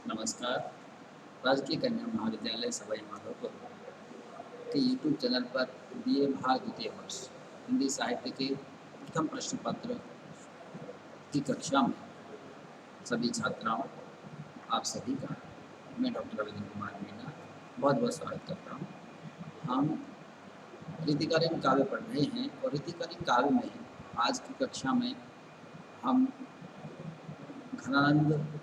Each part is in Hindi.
नमस्कार। राजकीय कन्या महाविद्यालय सवाई माधोपुर के यूट्यूब चैनल पर बीए भाग द्वितीय वर्ष हिंदी साहित्य के प्रथम प्रश्न पत्र की कक्षा में सभी छात्राओं, आप सभी का मैं डॉक्टर रविंद्र कुमार मीणा बहुत बहुत स्वागत करता हूँ। हम रीतिकालीन काव्य पढ़ रहे हैं और रीतिकालीन काव्य में आज की कक्षा में हम घनानंद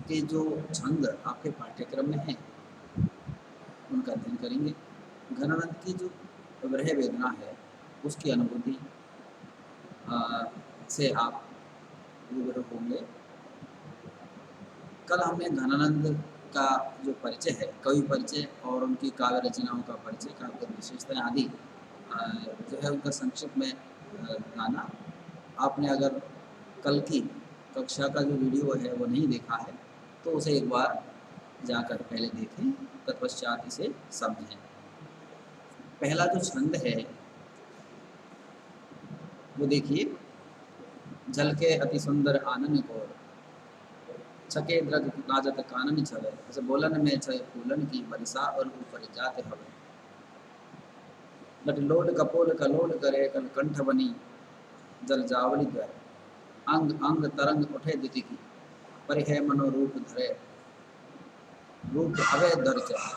के जो छंद आपके पाठ्यक्रम में हैं उनका अध्ययन करेंगे। घनानंद की जो विरह वेदना है उसकी अनुभूति से आप रूबरू होंगे। कल हमने घनानंद का जो परिचय है, कवि परिचय और उनकी काव्य रचनाओं का परिचय, काव्य विशेषताएं आदि जो है उनका संक्षिप्त में जाना। आपने अगर कल की कक्षा का जो वीडियो है वो नहीं देखा है तो उसे एक बार जाकर पहले देखें, तत्पश्चात इसे समझें। पहला जो छंद है वो देखिए, जल के अति सुंदर आनन को छके द्रग काजत कानन छवे, जैसे बोलन में छे फूलन की बरसा और ऊपर जाते हवे, लट लोड कपोल कलोल करे कल कंठ बनी जल जावली द्वार, अंग अंग तरंग उठे दिति की परिहे मनो रूप धरे रूप हवे धर चले।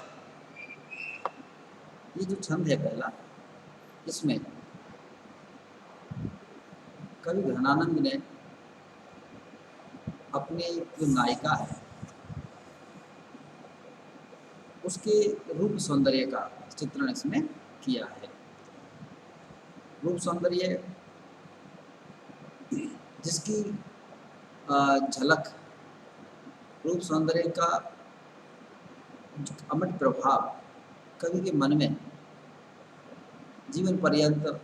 ये जो छंद है पहला, इसमें कवि घनानंद ने अपनी जो नायिका है उसके रूप सौंदर्य का चित्रण इसमें किया है। रूप सौंदर्य जिसकी झलक, रूप सौंदर्य का अमिट प्रभाव कवि के मन में जीवन पर्यंत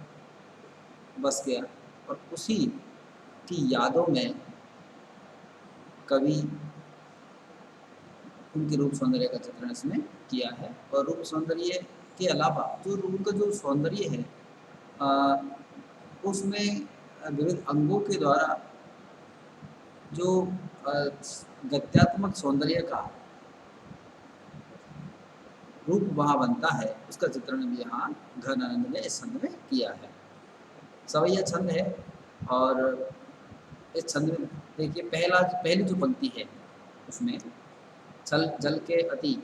बस गया और उसी की यादों में कवि उनके रूप सौंदर्य का चित्रण इसमें किया है। और रूप सौंदर्य के अलावा जो रूप का जो सौंदर्य है उसमें विविध अंगों के द्वारा जो गत्यात्मक सौंदर्य का रूप वहाँ बनता है, उसका चित्रण भी यहाँ घनानंद ने इस छंद में किया है। सवैया छंद है और इस छंद में देखिए पहली जो पंक्ति है उसमें जल के अति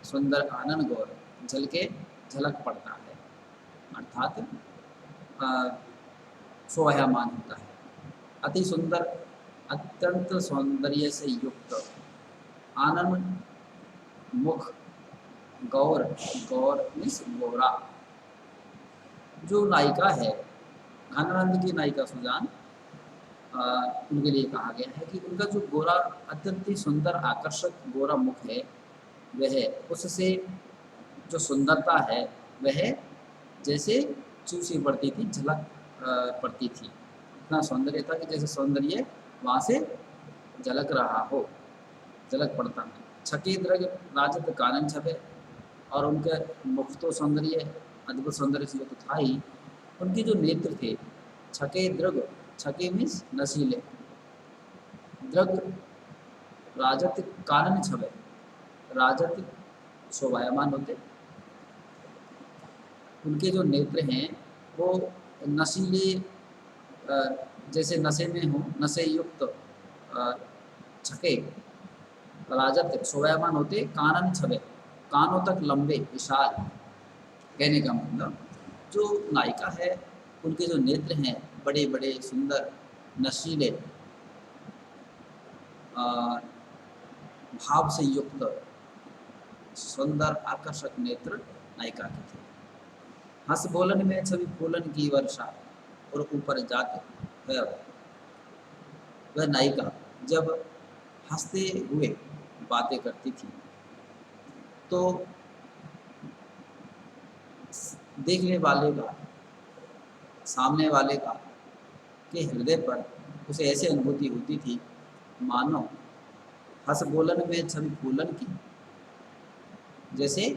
सुंदर आनन गौर, जल के झलक पड़ता है, अर्थात शोभायमान होता है। अति सुंदर, अत्यंत सौंदर्य से युक्त, आनंद मुख, गौर, गौर मीन्स गोरा। जो नायिका है घनानंद की नायिका सुजान, उनके लिए कहा गया है कि उनका जो गोरा, अत्यंत ही सुंदर आकर्षक गोरा मुख है, वह उससे जो सुंदरता है वह जैसे चूसी पड़ती थी, झलक पड़ती थी। इतना सौंदर्य था कि जैसे सौंदर्य वहाँ से झलक रहा हो, झलक पड़ता है। छके द्रग राजत कानन छपे, और उनके मुख तो सौंदर्य, अद्भुत सौंदर्य से तो था ही, उनके जो नेत्र थे छके द्रग, छके मीन्स नशीले, द्रग राजत कानन छवे, राजत शोभायमान होते, उनके जो नेत्र हैं वो नशीले, जैसे नशे में हो, नशे युक्त छके, राजत शोभायमान होते, कानन छवे, कानों तक लंबे विशाल। कहने का मतलब जो नायिका है उनके जो नेत्र हैं बड़े बड़े सुंदर नशीले भाव से युक्त सुंदर आकर्षक नेत्र नायिका के थे। हंस बोलन में छवि फूलन की वर्षा और ऊपर जाते है। वह नायिका जब हंसते हुए बातें करती थी तो देखने वाले का, सामने वाले का के हृदय पर उसे ऐसी अनुभूति होती थी मानो हंस बोलन में छवि फूलन की, जैसे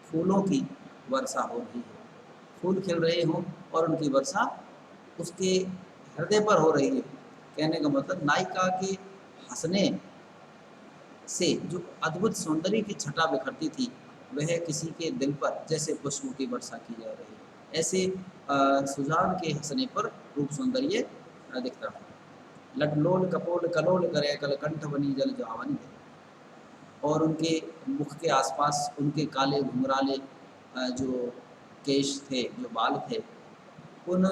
फूलों की वर्षा हो रही है, फूल खिल रहे हों और उनकी वर्षा उसके हृदय पर हो रही है। कहने का मतलब नायिका के हंसने से जो अद्भुत सौंदर्य की छटा बिखरती थी, वह किसी के दिल पर जैसे पुष्पों की वर्षा की जा रही है। ऐसे सुजान के हंसने पर रूप सौंदर्य दिखता था। लटलोल कपोल कलोल करे कलकंठ बनी जल जावन दे। और उनके मुख के आसपास उनके काले घुंघराले जो केश थे, जो बाल थे, उन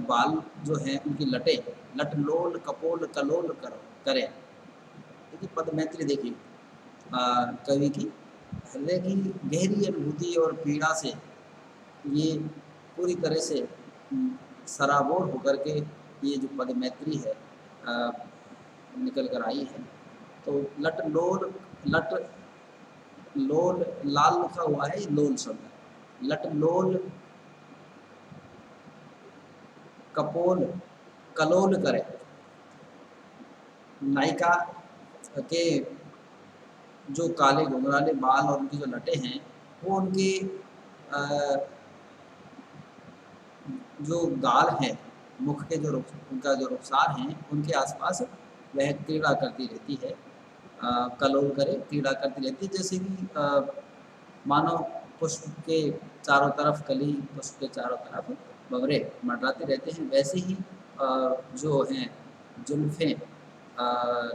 बाल जो हैं उनकी लटें लटलोल कपोल कलोल करें। देखिए पद मैत्री देखिए कवि की हृदय की गहरी अनुभूति और पीड़ा से ये पूरी तरह से सराबोर होकर के ये जो पद मैत्री है निकल कर आई है। तो लट लोल लट लोल लाल लिखा हुआ है, लोल शब्द लट लोल कपोल कलोल करे। नायिका के जो काले घुंघराले बाल और उनकी जो लटे हैं वो उनके जो गाल हैं, मुख के जो उनका जो रुखसार हैं उनके आसपास वह क्रीड़ा करती रहती है। कलोल करे क्रीड़ा करती रहती है, जैसे कि मानो पुष्प के चारों तरफ कली, पुष्प के चारों तरफ भंवरे मंडराते रहते हैं, वैसे ही जो हैं जुल्फ़ें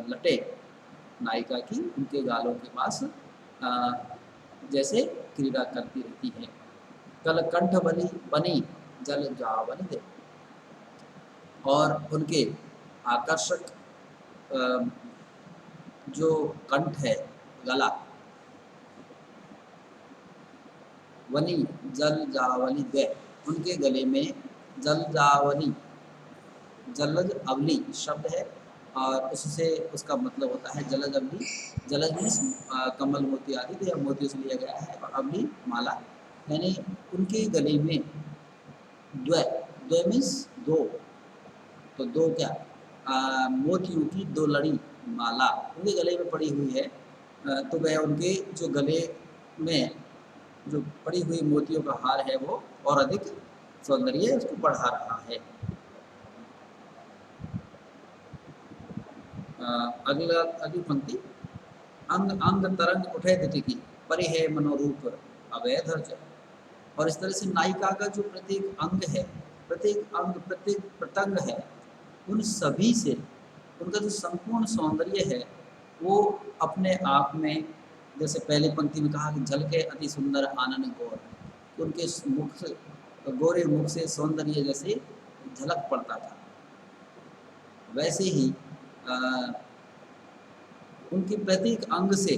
लटे नायिका की उनके गालों के पास जैसे क्रीड़ा करती रहती हैं। कलकंठ बनी बनी जल जावन दे। और उनके आकर्षक जो कंठ है, गला, वनी जल जावली द्वे, उनके गले में जल जावली जलज अवली शब्द है और उससे उसका मतलब होता है जलज अवली। जलज मीन्स कमल मोती आदि, तो यह मोतियों से लिया गया है, और अवली माला, यानी उनके गले में द्वे, द्वे मीन्स दो, तो दो क्या मोतियों की दो लड़ी माला उनके गले में पड़ी हुई है। तो वह उनके जो गले में जो पड़ी हुई मोतियों का हार है वो और अधिक सौंदर्य उसको बढ़ा रहा है। अगली पंक्ति, अंग अंग तरंग उठे दिटिकी परि है मनोरूप अवैध। और इस तरह से नायिका का जो प्रत्येक अंग है, प्रत्येक अंग, प्रत्येक प्रत्यंग है, उन सभी से उनका जो संपूर्ण सौंदर्य है वो अपने आप में, जैसे पहली पंक्ति में कहा कि झलके अति सुंदर आनंद गौर, उनके मुख से, गोरे मुख से सौंदर्य जैसे झलक पड़ता था, वैसे ही उनके प्रत्येक अंग से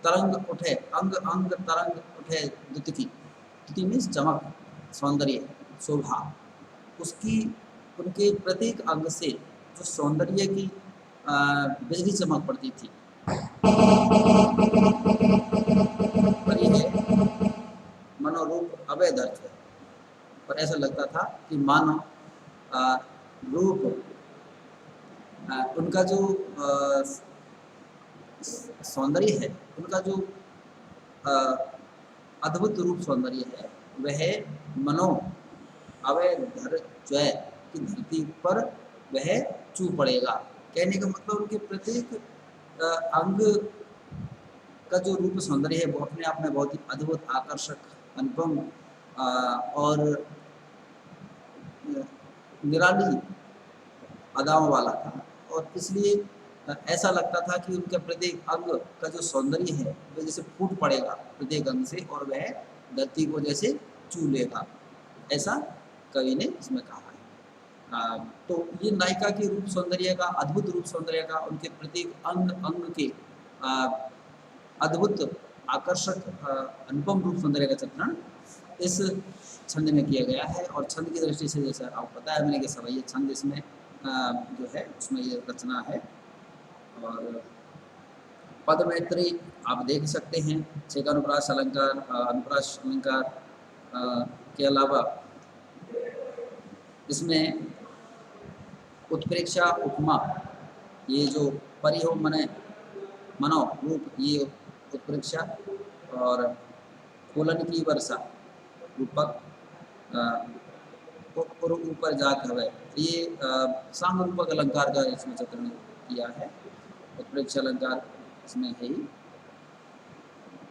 तरंग उठे, अंग अंग तरंग उठे द्युति, द्युति मीन्स चमक, सौंदर्य, शोभा, उसकी उनके प्रत्येक अंग से जो सौंदर्य की बिजली चमक पड़ती थी। पर यह मनोरूप अवैध अर्थ है, और ऐसा लगता था कि मानो रूप उनका जो सौंदर्य है, उनका जो अद्भुत रूप सौंदर्य है, वह मनो अवैधर की धरती पर वह चू पड़ेगा। कहने का मतलब उनके प्रत्येक अंग का जो रूप सौंदर्य है वो अपने आप में बहुत ही अद्भुत, आकर्षक, अनुपम और निराली अदाओं वाला था। और इसलिए ऐसा लगता था कि उनके प्रत्येक अंग का जो सौंदर्य है वह जैसे फूट पड़ेगा प्रत्येक अंग से और वह धरती को जैसे चू लेगा, ऐसा कवि ने इसमें कहा है। तो ये नायिका के रूप सौंदर्य का, अद्भुत रूप सौंदर्य का, उनके प्रत्येक अंग अंग के अद्भुत, आकर्षक, अनुपम रूप सौंदर्य का चित्रण इस छंद में किया गया है। और छंद की दृष्टि से जैसा आपको बताया मैंने कि सवैया छंद इसमें जो है उसमें ये रचना है। और पद मैत्री आप देख सकते हैं, छेक अनुप्रास अलंकार, अनुप्रास अलंकार के अलावा इसमें उत्प्रेक्षा उपमा, ये जो परिहो मने मनो रूप, ये उत्प्रेक्षा, और फूलन की वर्षा रूपक, और ऊपर जात हवे, ये साम रूपक अलंकार का इसमें चित्रण किया है। उत्प्रेक्ष अलंकार इसमें है ही।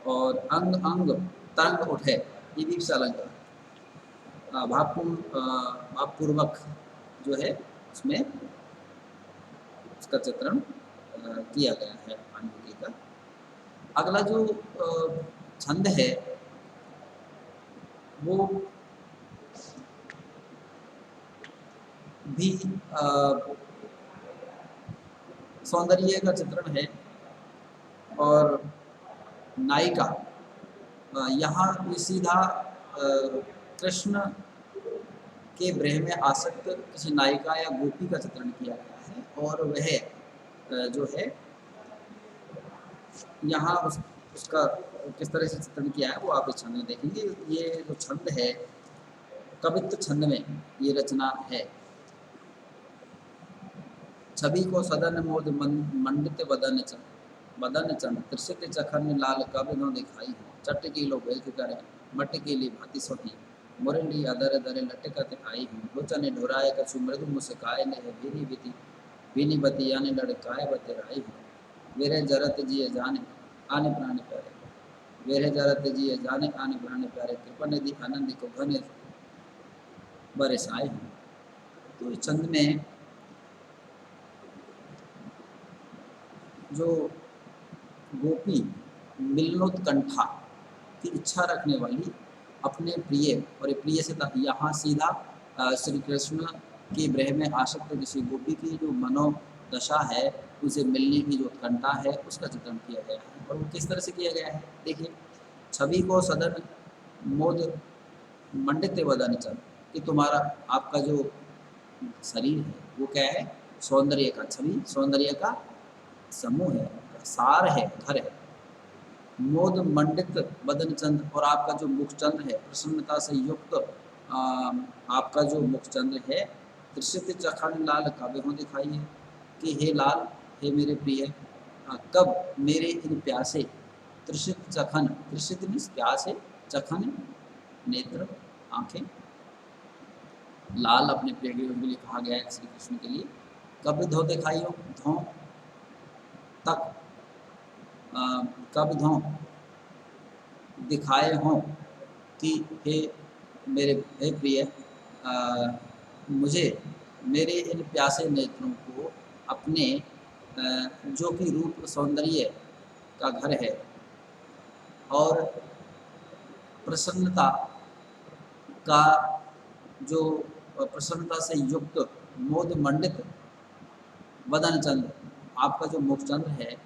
और अंग अंग तरंग उठे, ये भी अलंकार भावपूर्वक जो है उसमें उसका चित्रण किया गया है अनुभूति का। अगला जो छंद है वो भी सौंदर्य का चित्रण है। और नायिका यहाँ सीधा कृष्ण के ब्रह में आसक्त किसी नायिका या गोपी का चित्रण किया गया है। और वह जो है यहाँ उसका किस तरह से चित्रण किया है वो आप इस छंद में देखेंगे। ये जो छंद है कवित्व छंद में ये रचना है। छवि को सदन मोद मंडित बदन चंद त्रिशित चखन लाल कब नो दिखाई चट की लो बेख करे मट के लिए भाती सोही मुरली अदर दरे लटकत आई हूँ लोचन ढुराए कछु मृदु मुस्काए ने है बीनी बती यानी लड़काए बतराई हूँ वेरे जरत जिए जाने आने प्राणी प्यारे वेरे जरत जिए जाने आने प्राणी प्यारे कृपा निधि आनंद को घने बरसाए हूँ। तो इस छंद में जो गोपी मिलनोत्कंठा की इच्छा रखने वाली अपने प्रिय, और प्रिय से यहाँ सीधा श्री कृष्ण के ब्रह में आसक्त किसी गोपी की जो मनोदशा है उसे मिलने की जो उत्कंठा है उसका चित्रण किया गया है। और वो किस तरह से किया गया है देखिए। छवि को सदन मोद मंडित वदन चंद कि तुम्हारा आपका जो शरीर है वो क्या है सौंदर्य का, छवि सौंदर्य का समूह है, सार है, घर है। मोद मंडित बदन चंद और आपका जो मुखचंद्र है प्रसन्नता से युक्त आपका जो मुखचंद्र है त्रिशित चखन लाल काव्य हो दिखाई है कि हे लाल हे मेरे प्रिय कब मेरे इन प्यासे त्रिशित चखन, त्रिशित मीन्स प्यासे, चखन नेत्र आंखें, लाल अपने प्रिय के लिए कहा गया है श्री कृष्ण के लिए। कब धो दिखाई हो, धो तक कब धो दिखाए हों कि हे मेरे हे प्रिय मुझे मेरे इन प्यासे नेत्रों को अपने जो कि रूप सौंदर्य का घर है और प्रसन्नता का जो प्रसन्नता से युक्त मोद मंडित वदन चंद्र आपका जो मुखचंद्र है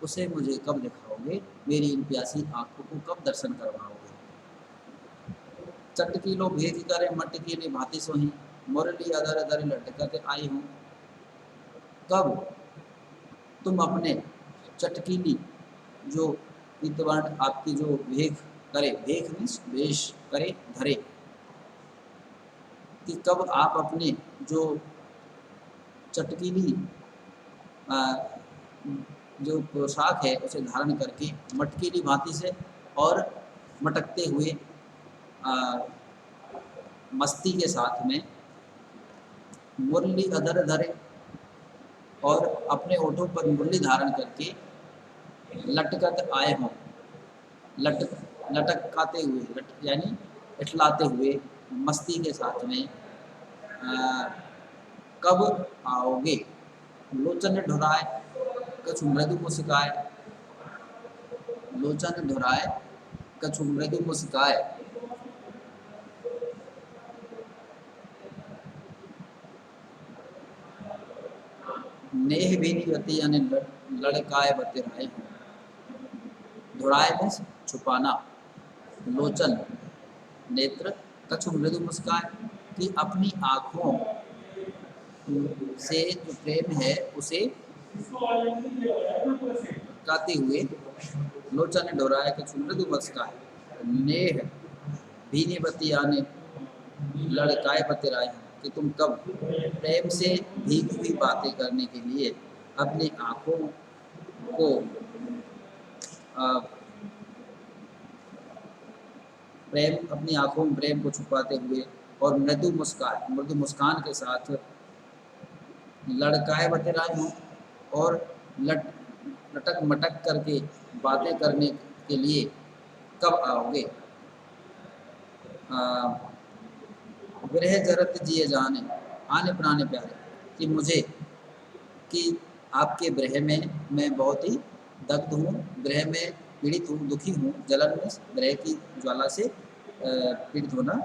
उसे मुझे कब दिखाओगे, मेरी इन प्यासी आंखों को कब दर्शन करवाओगे। चटकी लो भेज करे मटकी ने भांति सोही मुरली अदर अदर लटकते आई हूँ। कब तुम अपने चटकीली जो पीतवर्ण आपकी जो भेख करे, भेख मीन्स वेश करे धरे, कि कब आप अपने जो चटकीली जो पोशाक है उसे धारण करके मटकीली भांति से और मटकते हुए मस्ती के साथ में मुरली अधर धरे और अपने ओठों पर मुरली धारण करके लटकत आए हों, लटकाते हुए यानी इठलाते हुए मस्ती के साथ में कब आओगे। लोचन ढुराए कछु मृदु मुस्काए, लोचन ढुराए कछु मृदु मुस्काए, नेह भी नहीं होती यानी लड़काए बतिराए हूँ। धुराए मीन्स छुपाना, लोचन नेत्र, कछु मृदु मुस्काए कि अपनी आँखों से जो प्रेम है उसे गाते हुए लोचन ढोराए कछु मृदु मुस्काए, नेह भीनी बत्ती आने लड़काए बतिराए कि तुम कब प्रेम से भीगी हुई बातें करने के लिए अपनी आँखों को प्रेम, अपनी आँखों में प्रेम को छुपाते हुए और मृदु मुस्कान के साथ लड़काए बतिराए हूँ और लटक मटक करके बातें करने के लिए कब आओगे? विरह जरत जिए जाने, आने प्राणे प्यारे, कि मुझे, कि आपके विरह में मैं बहुत ही दग्ध हूँ, विरह में पीड़ित हूँ, दुखी हूँ, जलन में विरह की ज्वाला से पीड़ित होना,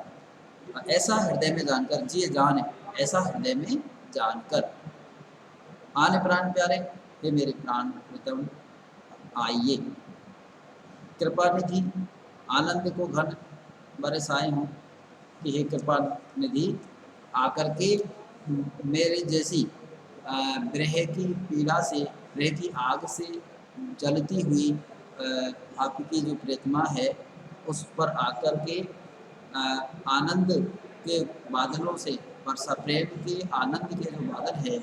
ऐसा हृदय में जानकर, जिए जाने, ऐसा हृदय में जानकर, आने प्राण प्यारे, हे मेरे प्राण प्रीतम आइए, कृपा निधि आनंद को घन बरसाए हूँ, कि हे कृपा निधि आकर के मेरे जैसी विरह की पीड़ा से, विरह की आग से जलती हुई आपकी जो प्रेतमा है उस पर आकर के आनंद के बादलों से, वर्षा प्रेम के आनंद के जो बादल है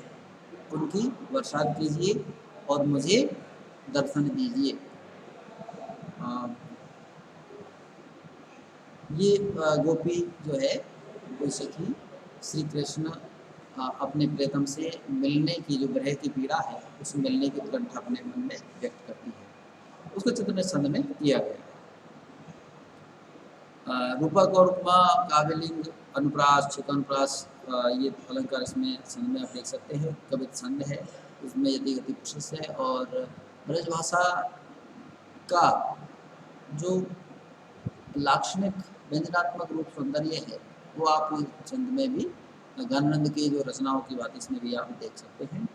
उनकी वर्षा कीजिए और मुझे दर्शन दीजिए। ये गोपी जो है वो सखी श्री कृष्ण अपने प्रियतम से मिलने की जो विरह की पीड़ा है उस मिलने की उत्कंठा अपने मन में व्यक्त करती है, उसको चित्र छंद में किया गया है। रूपक और उपमा, काव्यलिंग, अनुप्रास, छिपनुप्रास, ये अलंकार इसमें छंद में आप देख सकते हैं। कवित छंद है, इसमें यदि गति प्रशस्त है और ब्रज भाषा का जो लाक्षणिक व्यंजनात्मक रूप सौंदर्य है वो आप इस छंद में भी, ज्ञानानंद की जो रचनाओं की बात इसमें भी आप देख सकते हैं।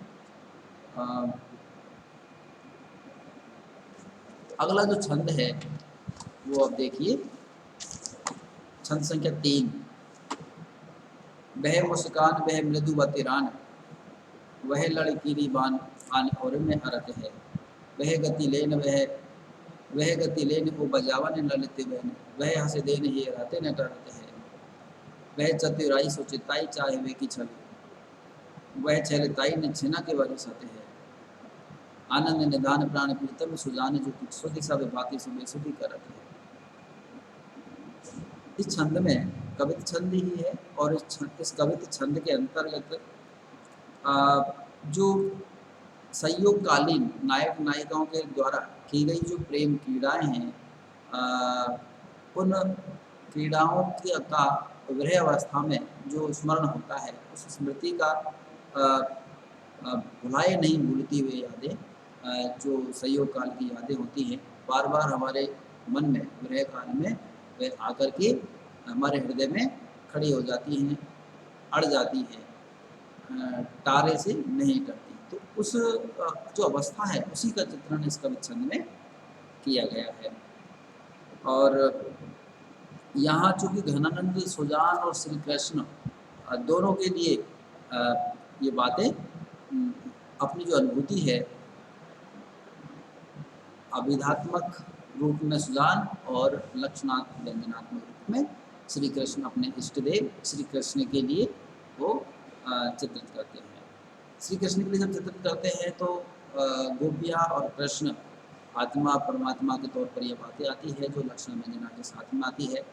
अगला जो छंद है वो आप देखिए, छंद संख्या 3, वह मुस्कान वह मृदु बतिरान, वह लड़कीरी बान आन और में अरत है, वह गति लेन वह गति लेन वो बजावन ललित बहन, वह हंस देन ही रहते न टरत है, वह चतुराई सुचिताई चाहे वे की छवि, वह छलताई न छिना के बरसते है, आनंद निधान प्राण प्रीतम सुजान जो कुछ सुधि सब भांति सुबह सुधि करत है। इस छंद में कवित छंद ही है और इस कवित छंद के अंतर्गत जो संयोगकालीन नायक नायिकाओं के द्वारा की गई जो प्रेम क्रीड़ाएं हैं, उन क्रीड़ाओं का विरह अवस्था में जो स्मरण होता है उस स्मृति का भुलाए नहीं भूलती हुए यादें, जो संयोग काल की यादें होती हैं, बार बार हमारे मन में विरह काल में वे आकर के हमारे हृदय में खड़ी हो जाती हैं, अड़ जाती हैं, तारे से नहीं टरती। तो उस जो अवस्था है उसी का चित्रण इस कवित छंद में किया गया है। और यहाँ चूँकि घनानंद, सुजान और श्री कृष्ण दोनों के लिए ये बातें अपनी जो अनुभूति है अभिधात्मक रूप में सुजान और लक्षणात्मक व्यंजनात्मक रूप में श्री कृष्ण अपने इष्ट देव श्री कृष्ण के लिए वो चित्रित करते हैं। श्री कृष्ण के लिए जब चित्रित करते हैं तो गोपियाँ और कृष्ण आत्मा परमात्मा के तौर पर यह बातें आती है जो लक्षण व्यंजना के साथ में आती है।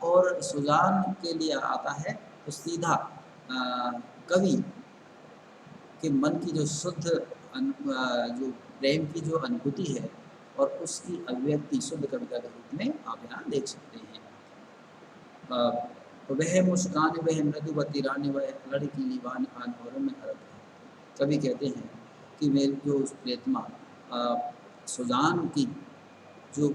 और सुजान के लिए आता है तो सीधा कवि के मन की जो शुद्ध जो प्रेम की जो अनुभूति है और उसकी अभिव्यक्ति शुद्ध कविता के रूप में आप यहाँ देख सकते हैं। वह मुस्कान वह मृदुवती रानी वह लड़की लीवान आन और में अरब है। कवि कहते हैं कि मेरी जो उस प्रेतमा सुजान की जो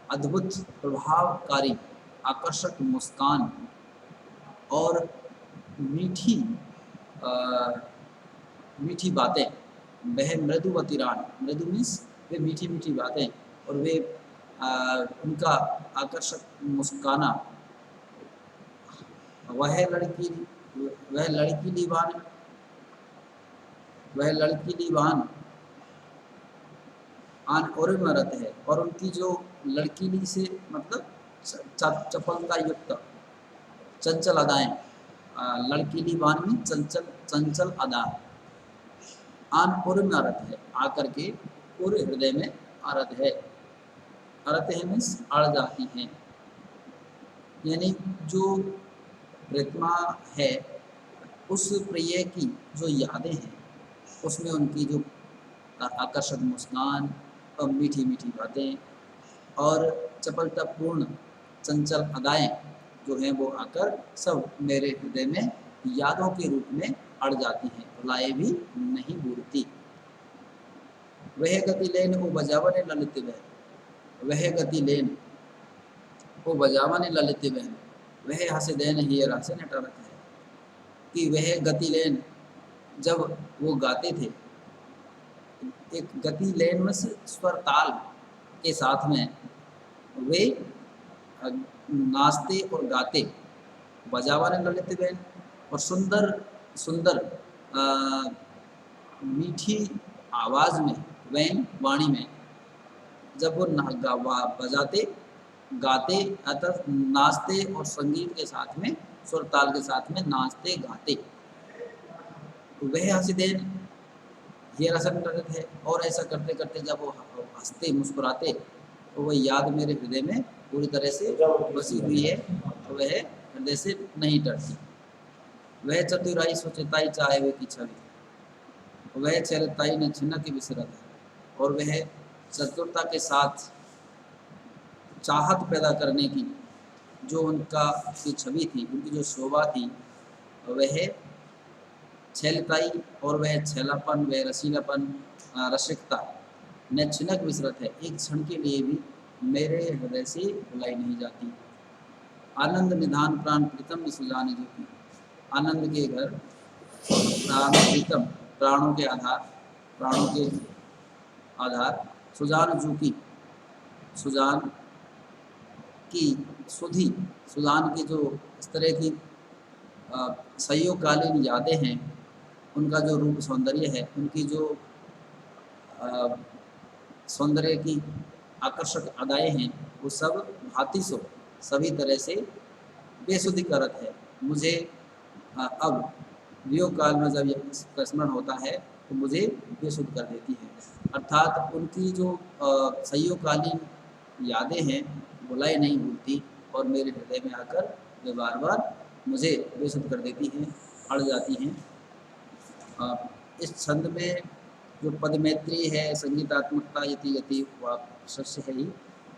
अद्भुत प्रभावकारी आकर्षक मुस्कान और मीठी मीठी बातें, वह मृदुवतिरान, मृदु मीन्स वे मीठी मीठी बातें और वे उनका आकर्षक मुस्काना, वह लड़की दीवान, वह लड़की दीवान आन और मरत है, और उनकी जो लड़कीली से मतलब चपलता युक्त चंचल अदाएं, लड़कीली बान में चंचल अदा, आन पूर्व में अरत है, आकर के पूरे हृदय में अरत है। अरत है मीन्स अड़ जाती हैं, यानी जो प्रेतमा है उस प्रिय की जो यादें हैं उसमें उनकी जो आकर्षक मुस्कान और मीठी मीठी बातें और चपलतापूर्ण चंचल अदाएं जो हैं वो आकर सब मेरे हृदय में यादों के रूप में अड़ जाती हैं, भुलाए भी नहीं भूलती। वह गति लेन ओ बजावन ललित वह गति लेन ओ बजावन ललित बहन वह हंस देन ही रस नटरत है। कि वह गति लेन जब वो गाते थे, एक गति लेन में से स्वर ताल के साथ में वे नाचते और गाते, बजावाने ललित बहन और सुंदर सुंदर मीठी आवाज़ में, वैन वाणी में जब वो बजाते गाते अर्थात नाचते और संगीत के साथ में सुर ताल के साथ में नाचते गाते, तो वह हंसदेन ये रसन रजत है। और ऐसा करते करते जब वो हंसते मुस्कुराते तो वह याद मेरे हृदय में पूरी तरह से बसी हुई है, तो वह हृदय से नहीं डरती। वह चतुराई सोचताई चाहे वे की छवि, वह चरताई न छिन्न की विसरत है। और वह चतुरता के साथ चाहत पैदा करने की जो उनका की छवि थी, उनकी जो शोभा थी, वह छैलताई और वह छैलापन, वह रसीलापन, रसिकता न छिनक विसरत है, एक क्षण के लिए भी मेरे हृदय से भुलाई नहीं जाती। आनंद निधान प्राण प्रीतम में सुजाने जो की, आनंद के घर प्राण प्रीतम, प्राणों के आधार सुजान जूकी, सुजान की सुधी, सुजान की जो इस तरह की सयोकालीन यादें हैं, उनका जो रूप सौंदर्य है, उनकी जो सौंदर्य की आकर्षक अदाएँ हैं, वो सब भांति सो सभी तरह से बेसुधी करत है। मुझे अब वियोग काल में जब यह स्मरण होता है तो मुझे बेसुध कर देती है। अर्थात उनकी जो सयोकालीन यादें हैं भुलाई नहीं भूलती और मेरे हृदय में आकर वे बार बार मुझे बेसुध कर देती हैं, अड़ जाती हैं। इस छंद में जो पद मैत्री है, संगीतात्मकता यति यति शस्य है ही,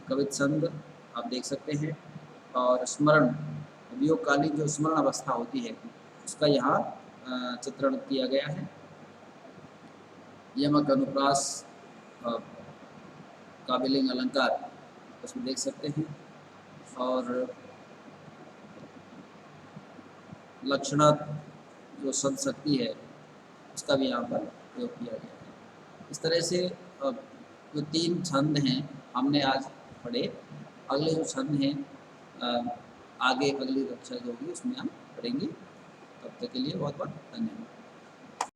कवित छंद आप देख सकते हैं। और स्मरण वियोगकालीन जो स्मरण अवस्था होती है उसका यहाँ चित्रण किया गया है। यमक अनुप्रास काबिलिंग अलंकार उसमें देख सकते हैं। और लक्षणात् जो शब्द शक्ति है उसका भी यहाँ पर प्रयोग किया गया है। इस तरह से जो 3 छंद हैं हमने आज पढ़े। अगले जो छंद हैं आगे अगली कक्षा जो होगी उसमें हम पढ़ेंगे। तब तक के लिए बहुत बहुत धन्यवाद।